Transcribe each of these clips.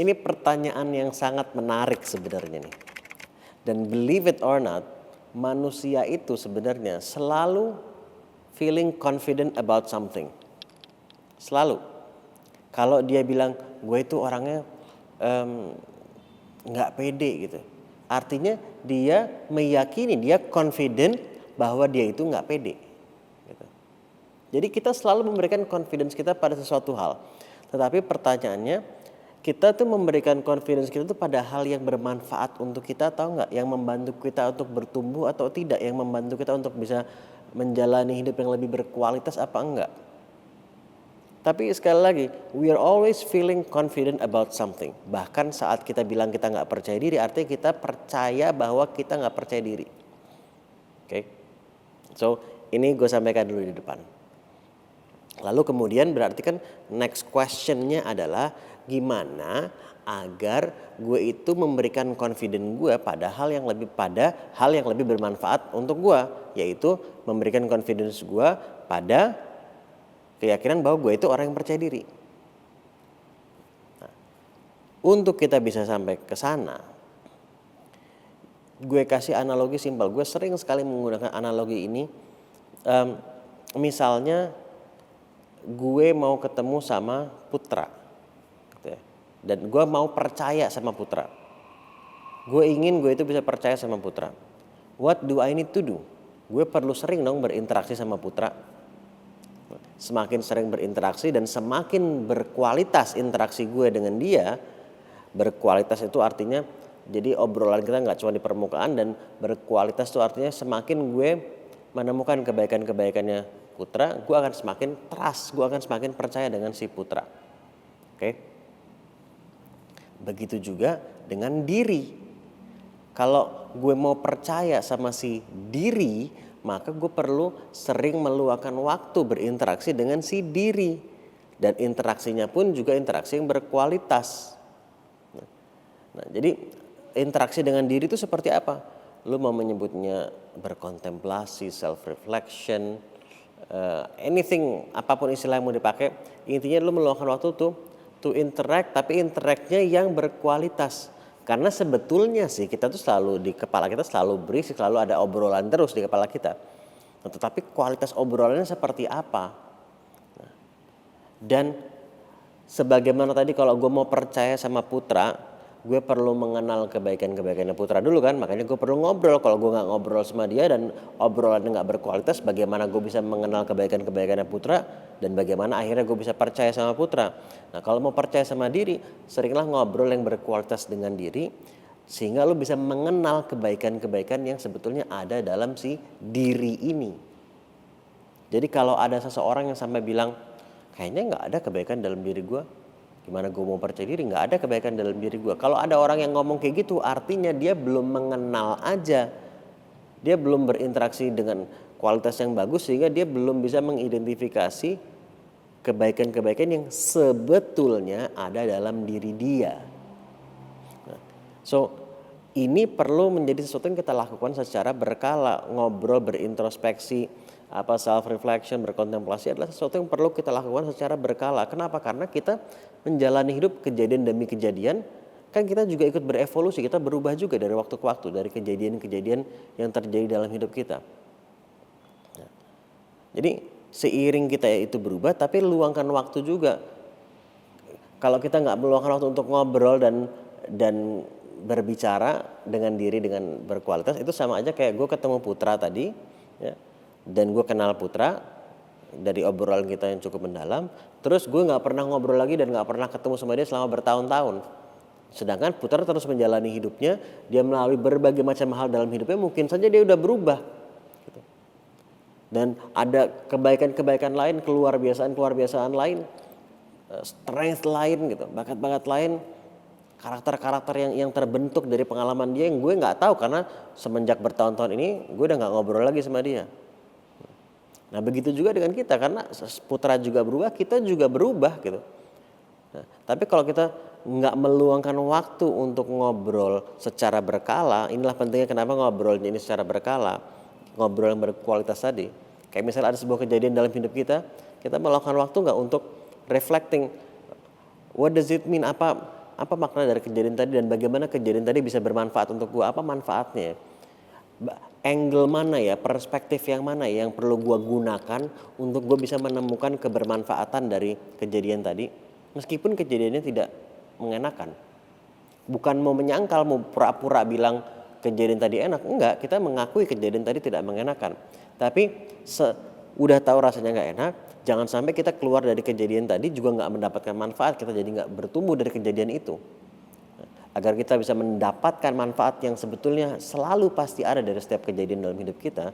Ini pertanyaan yang sangat menarik sebenarnya nih. Dan believe it or not, manusia itu sebenarnya selalu feeling confident about something. Selalu. Kalau dia bilang gue itu orangnya nggak pede gitu. Artinya dia meyakini, dia confident bahwa dia itu nggak pede. Gitu. Jadi kita selalu memberikan confidence kita pada sesuatu hal. Tetapi pertanyaannya, kita tuh memberikan confidence kita tuh pada hal yang bermanfaat untuk kita atau enggak? Yang membantu kita untuk bertumbuh atau tidak? Yang membantu kita untuk bisa menjalani hidup yang lebih berkualitas apa enggak? Tapi sekali lagi, we are always feeling confident about something. Bahkan saat kita bilang kita nggak percaya diri, artinya kita percaya bahwa kita nggak percaya diri. Oke, so ini gue sampaikan dulu di depan. Lalu kemudian berarti kan next questionnya adalah gimana agar gue itu memberikan confidence gue pada hal yang lebih bermanfaat untuk gue, yaitu memberikan confidence gue pada keyakinan bahwa gue itu orang yang percaya diri. Nah, untuk kita bisa sampai ke sana, gue kasih analogi simpel. Gue sering sekali menggunakan analogi ini. Misalnya gue mau ketemu sama Putra, gitu ya, dan gue mau percaya sama Putra. Gue ingin gue itu bisa percaya sama Putra. What do I need to do? Gue perlu sering dong berinteraksi sama Putra. Semakin sering berinteraksi dan semakin berkualitas interaksi gue dengan dia. Berkualitas itu artinya jadi obrolan kita nggak cuma di permukaan, dan berkualitas itu artinya semakin gue menemukan kebaikan-kebaikannya Putra, gue akan semakin trust, gue akan semakin percaya dengan si Putra. Oke? Begitu juga dengan diri. Kalau gue mau percaya sama si diri, maka gue perlu sering meluangkan waktu berinteraksi dengan si diri. Dan interaksinya pun juga interaksi yang berkualitas. Nah, jadi interaksi dengan diri itu seperti apa? Lu mau menyebutnya berkontemplasi, self-reflection, anything, apapun istilah yang mau dipakai. Intinya lu meluangkan waktu tuh to interact, tapi interactnya yang berkualitas. Karena sebetulnya sih kita tuh selalu di kepala kita selalu berisik, selalu ada obrolan terus di kepala kita. Nah, tetapi kualitas obrolannya seperti apa? Nah, dan sebagaimana tadi kalau gue mau percaya sama Putra, gue perlu mengenal kebaikan-kebaikannya Putra dulu kan. Makanya gue perlu ngobrol. Kalau gue nggak ngobrol sama dia dan obrolannya nggak berkualitas, bagaimana gue bisa mengenal kebaikan-kebaikannya Putra dan bagaimana akhirnya gue bisa percaya sama Putra. Nah, kalau mau percaya sama diri, seringlah ngobrol yang berkualitas dengan diri, sehingga lo bisa mengenal kebaikan-kebaikan yang sebetulnya ada dalam si diri ini. Jadi kalau ada seseorang yang sampai bilang, kayaknya nggak ada kebaikan dalam diri gue, gimana gue mau percaya diri, nggak ada kebaikan dalam diri gue. Kalau ada orang yang ngomong kayak gitu, artinya dia belum mengenal aja. Dia belum berinteraksi dengan kualitas yang bagus, sehingga dia belum bisa mengidentifikasi kebaikan-kebaikan yang sebetulnya ada dalam diri dia. Nah, so ini perlu menjadi sesuatu yang kita lakukan secara berkala. Ngobrol, berintrospeksi, self reflection, berkontemplasi adalah sesuatu yang perlu kita lakukan secara berkala. Kenapa? Karena kita menjalani hidup kejadian demi kejadian, kan kita juga ikut berevolusi, kita berubah juga dari waktu ke waktu, dari kejadian-kejadian yang terjadi dalam hidup kita. Nah, jadi seiring kita itu berubah, tapi luangkan waktu juga. Kalau kita nggak meluangkan waktu untuk ngobrol dan berbicara dengan diri dengan berkualitas, itu sama aja kayak gue ketemu Putra tadi, ya, dan gue kenal Putra dari obrolan kita yang cukup mendalam. Terus gue nggak pernah ngobrol lagi dan nggak pernah ketemu sama dia selama bertahun-tahun. Sedangkan Putra terus menjalani hidupnya, dia melalui berbagai macam hal dalam hidupnya, mungkin saja dia udah berubah. Dan ada kebaikan-kebaikan lain, keluar biasaan lain, strength lain gitu, bakat-bakat lain, karakter-karakter yang terbentuk dari pengalaman dia yang gue nggak tahu karena semenjak bertahun-tahun ini gue udah nggak ngobrol lagi sama dia. Nah, begitu juga dengan kita, karena Putra juga berubah, kita juga berubah gitu. Nah, tapi kalau kita nggak meluangkan waktu untuk ngobrol secara berkala, inilah pentingnya kenapa ngobrol ini secara berkala. Ngobrol yang berkualitas tadi. Kayak misalnya ada sebuah kejadian dalam hidup kita meluangkan waktu nggak untuk reflecting, what does it mean, apa Apa makna dari kejadian tadi dan bagaimana kejadian tadi bisa bermanfaat untuk gue? Apa manfaatnya? Angle mana ya, perspektif yang mana yang perlu gue gunakan untuk gue bisa menemukan kebermanfaatan dari kejadian tadi, meskipun kejadiannya tidak mengenakan. Bukan mau menyangkal, mau pura-pura bilang kejadian tadi enak, enggak, kita mengakui kejadian tadi tidak mengenakan. Tapi udah tahu rasanya nggak enak, jangan sampai kita keluar dari kejadian tadi juga nggak mendapatkan manfaat, kita jadi nggak bertumbuh dari kejadian itu. Agar kita bisa mendapatkan manfaat yang sebetulnya selalu pasti ada dari setiap kejadian dalam hidup kita,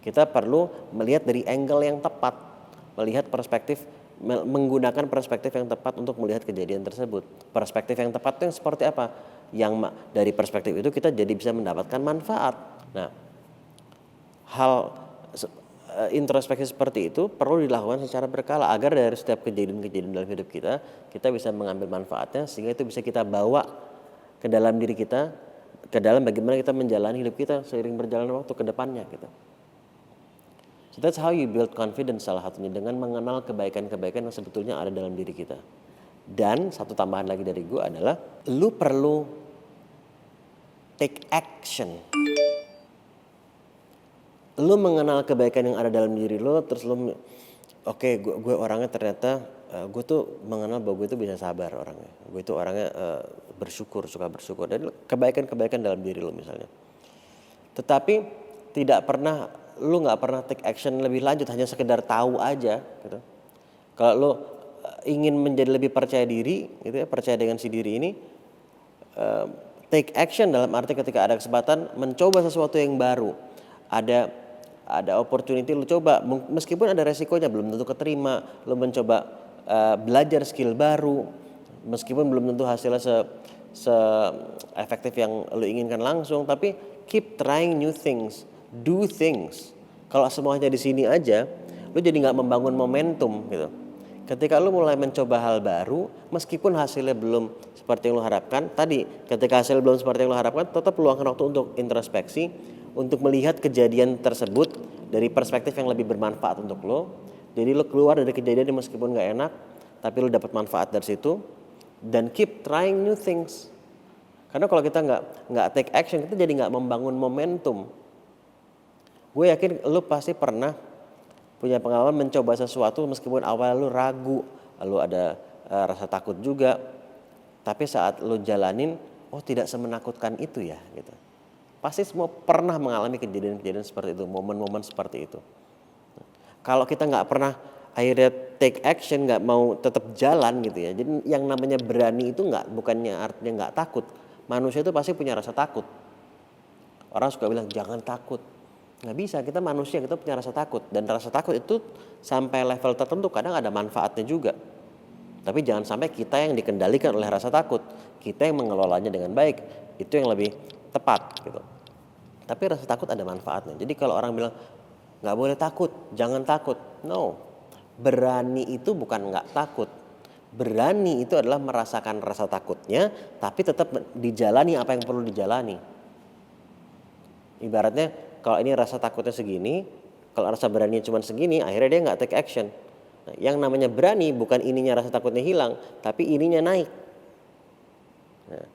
kita perlu melihat dari angle yang tepat, melihat perspektif, menggunakan perspektif yang tepat untuk melihat kejadian tersebut. Perspektif yang tepat itu yang seperti apa? Yang dari perspektif itu kita jadi bisa mendapatkan manfaat. Nah, hal introspeksi seperti itu perlu dilakukan secara berkala agar dari setiap kejadian-kejadian dalam hidup kita bisa mengambil manfaatnya sehingga itu bisa kita bawa ke dalam diri kita, ke dalam bagaimana kita menjalani hidup kita seiring berjalannya waktu ke depannya gitu. So that's how you build confidence, salah satunya dengan mengenal kebaikan-kebaikan yang sebetulnya ada dalam diri kita. Dan satu tambahan lagi dari gue adalah lu perlu take action. Lu mengenal kebaikan yang ada dalam diri lu, terus lu gue orangnya ternyata gue tuh mengenal bahwa gue itu bisa sabar orangnya. Gue itu orangnya bersyukur, suka bersyukur. Dan kebaikan-kebaikan dalam diri lo misalnya. Tetapi lu nggak pernah take action lebih lanjut, hanya sekedar tahu aja gitu. Kalau lo ingin menjadi lebih percaya diri gitu ya, percaya dengan si diri ini, take action dalam arti ketika ada kesempatan mencoba sesuatu yang baru. Ada opportunity lu coba, meskipun ada resikonya, belum tentu keterima. Lu mencoba belajar skill baru, meskipun belum tentu hasilnya se efektif yang lu inginkan langsung, tapi keep trying new things, do things. Kalau semuanya di sini aja, lu jadi nggak membangun momentum gitu. Ketika lu mulai mencoba hal baru, meskipun hasilnya belum seperti yang lu harapkan, tadi ketika hasil belum seperti yang lu harapkan, tetap luangkan waktu untuk introspeksi, untuk melihat kejadian tersebut dari perspektif yang lebih bermanfaat untuk lo. Jadi lo keluar dari kejadian yang meskipun gak enak, tapi lo dapat manfaat dari situ. Dan keep trying new things. Karena kalau kita nggak take action, kita jadi nggak membangun momentum. Gue yakin lo pasti pernah punya pengalaman mencoba sesuatu meskipun awal lo ragu, lo ada rasa takut juga. Tapi saat lo jalanin, oh tidak semenakutkan itu ya gitu. Pasti semua pernah mengalami kejadian-kejadian seperti itu, momen-momen seperti itu. Kalau kita nggak pernah akhirnya take action, nggak mau tetap jalan gitu ya. Jadi yang namanya berani itu bukannya artinya nggak takut. Manusia itu pasti punya rasa takut. Orang suka bilang jangan takut. Nggak bisa, kita manusia, kita punya rasa takut. Dan rasa takut itu sampai level tertentu kadang ada manfaatnya juga. Tapi jangan sampai kita yang dikendalikan oleh rasa takut. Kita yang mengelolanya dengan baik. Itu yang lebih tepat gitu. Tapi rasa takut ada manfaatnya. Jadi kalau orang bilang nggak boleh takut, jangan takut. No, berani itu bukan nggak takut. Berani itu adalah merasakan rasa takutnya, tapi tetap dijalani apa yang perlu dijalani. Ibaratnya kalau ini rasa takutnya segini, kalau rasa beraninya cuma segini, akhirnya dia nggak take action. Nah, yang namanya berani bukan ininya rasa takutnya hilang, tapi ininya naik. Nah,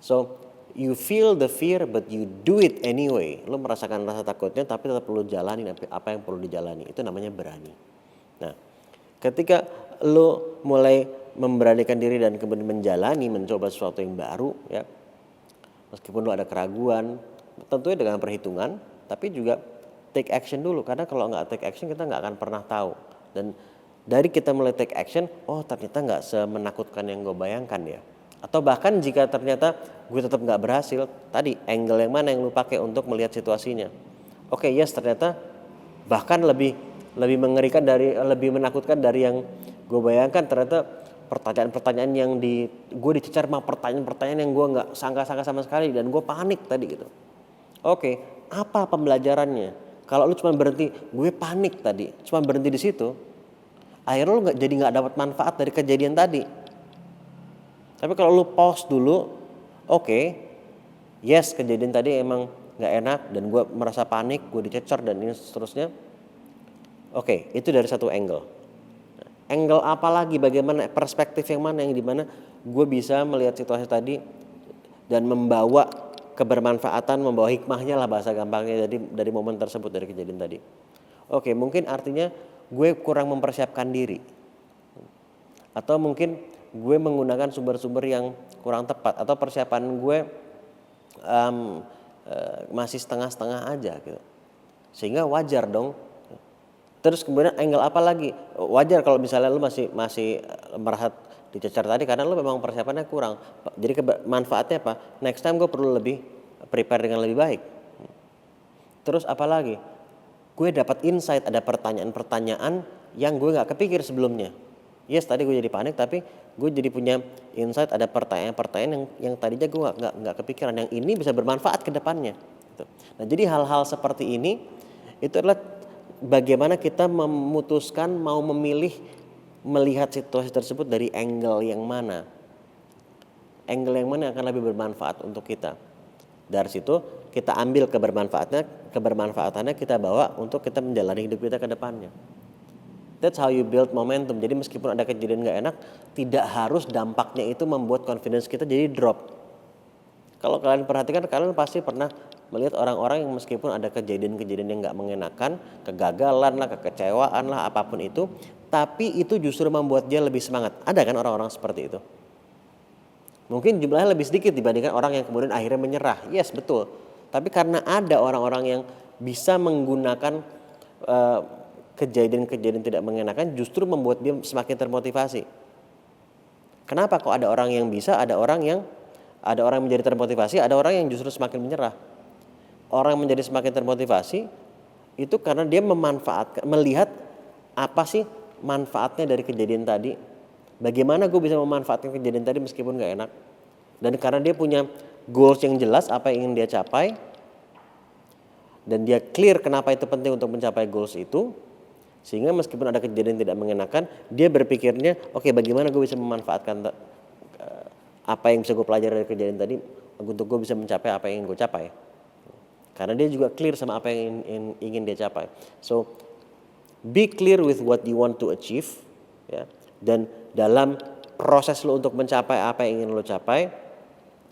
so you feel the fear but you do it anyway. Lo merasakan rasa takutnya tapi tetap perlu jalani apa yang perlu dijalani. Itu namanya berani. Nah, ketika lo mulai memberanikan diri dan kemudian mencoba sesuatu yang baru ya. Meskipun lo ada keraguan, tentunya dengan perhitungan, tapi juga take action dulu. Karena kalau nggak take action kita nggak akan pernah tahu. Dan dari kita mulai take action, oh ternyata nggak semenakutkan yang gue bayangkan ya. Atau bahkan jika ternyata gue tetap nggak berhasil, tadi angle yang mana yang lu pakai untuk melihat situasinya. Oke, yes ternyata bahkan lebih mengerikan lebih menakutkan dari yang gue bayangkan. Ternyata pertanyaan-pertanyaan yang gue dicecar sama pertanyaan-pertanyaan yang gue nggak sangka-sangka sama sekali dan gue panik tadi gitu. Oke, apa pembelajarannya? Kalau lu cuma berhenti, gue panik tadi, cuma berhenti di situ, akhirnya lu nggak dapat manfaat dari kejadian tadi. Tapi kalau lu pause dulu, oke, yes kejadian tadi emang gak enak dan gue merasa panik, gue dicecer dan ini seterusnya. Oke, itu dari satu angle. Angle apa lagi, bagaimana perspektif yang mana yang dimana gue bisa melihat situasi tadi dan membawa kebermanfaatan, membawa hikmahnya lah bahasa gampangnya dari momen tersebut, dari kejadian tadi. Oke, mungkin artinya gue kurang mempersiapkan diri. Atau mungkin gue menggunakan sumber-sumber yang kurang tepat, atau persiapan gue masih setengah-setengah aja gitu. Sehingga wajar dong. Terus kemudian angle apa lagi? Wajar kalau misalnya lu masih merasa dicecar tadi karena lu memang persiapannya kurang. Jadi manfaatnya apa? Next time gue perlu lebih prepare dengan lebih baik. Terus apa lagi? Gue dapat insight, ada pertanyaan-pertanyaan yang gue nggak kepikir sebelumnya. Yes, tadi gue jadi panik, tapi gue jadi punya insight, ada pertanyaan-pertanyaan yang tadinya gue nggak kepikiran, yang ini bisa bermanfaat ke depannya. Nah, jadi hal-hal seperti ini itu adalah bagaimana kita memutuskan mau memilih melihat situasi tersebut dari angle yang mana. Angle yang mana yang akan lebih bermanfaat untuk kita. Dari situ kita ambil kebermanfaatannya kita bawa untuk kita menjalani hidup kita ke depannya. That's how you build momentum. Jadi meskipun ada kejadian gak enak, tidak harus dampaknya itu membuat confidence kita jadi drop. Kalau kalian perhatikan, kalian pasti pernah melihat orang-orang yang meskipun ada kejadian-kejadian yang gak mengenakan, kegagalan lah, kekecewaan lah, apapun itu, tapi itu justru membuat dia lebih semangat. Ada kan orang-orang seperti itu? Mungkin jumlahnya lebih sedikit dibandingkan orang yang kemudian akhirnya menyerah. Yes, betul. Tapi karena ada orang-orang yang bisa menggunakan kejadian-kejadian tidak mengenakan justru membuat dia semakin termotivasi. Kenapa kok ada orang yang bisa, ada orang yang menjadi termotivasi, ada orang yang justru semakin menyerah. Orang yang menjadi semakin termotivasi itu karena dia melihat apa sih manfaatnya dari kejadian tadi. Bagaimana gue bisa memanfaatkan kejadian tadi meskipun gak enak. Dan karena dia punya goals yang jelas apa yang ingin dia capai, dan dia clear kenapa itu penting untuk mencapai goals itu, sehingga meskipun ada kejadian tidak mengenakan, dia berpikirnya, oke, bagaimana gue bisa memanfaatkan apa yang bisa gue pelajari dari kejadian tadi untuk gue bisa mencapai apa yang ingin gue capai. Karena dia juga clear sama apa yang ingin dia capai. So, be clear with what you want to achieve, ya. Dan dalam proses lo untuk mencapai apa yang ingin lo capai,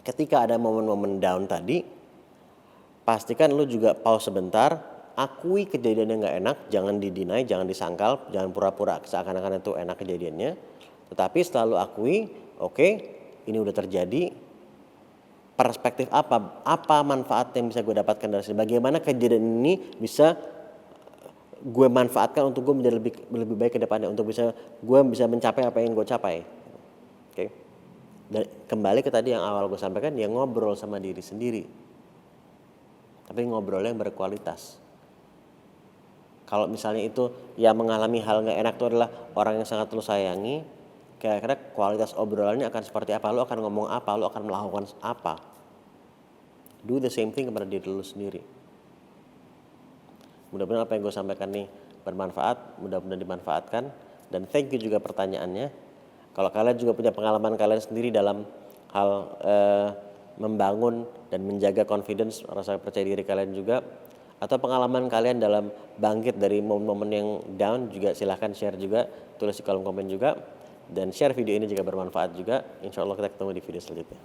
ketika ada momen-momen down tadi, pastikan lo juga pause sebentar. Akui kejadian yang gak enak, jangan didinai, jangan disangkal, jangan pura-pura seakan-akan itu enak kejadiannya. Tetapi setelah lo akui, oke, ini udah terjadi, perspektif apa manfaat yang bisa gue dapatkan dari sini, bagaimana kejadian ini bisa gue manfaatkan untuk gue menjadi lebih baik ke depannya, untuk gue bisa mencapai apa yang gue capai. Oke. Dan kembali ke tadi yang awal gue sampaikan, ya ngobrol sama diri sendiri. Tapi ngobrolnya yang berkualitas. Kalau misalnya itu yang mengalami hal gak enak itu adalah orang yang sangat lo sayangi, kira-kira kualitas obrolannya akan seperti apa, lo akan ngomong apa, lo akan melakukan apa. Do the same thing kepada diri lo sendiri. Mudah-mudahan apa yang gue sampaikan nih bermanfaat, mudah-mudahan dimanfaatkan. Dan thank you juga pertanyaannya. Kalau kalian juga punya pengalaman kalian sendiri dalam hal membangun dan menjaga confidence, rasa percaya diri kalian juga, atau pengalaman kalian dalam bangkit dari momen-momen yang down, juga silahkan share juga, tulis di kolom komen juga, dan share video ini jika bermanfaat juga. Insya Allah kita ketemu di video selanjutnya.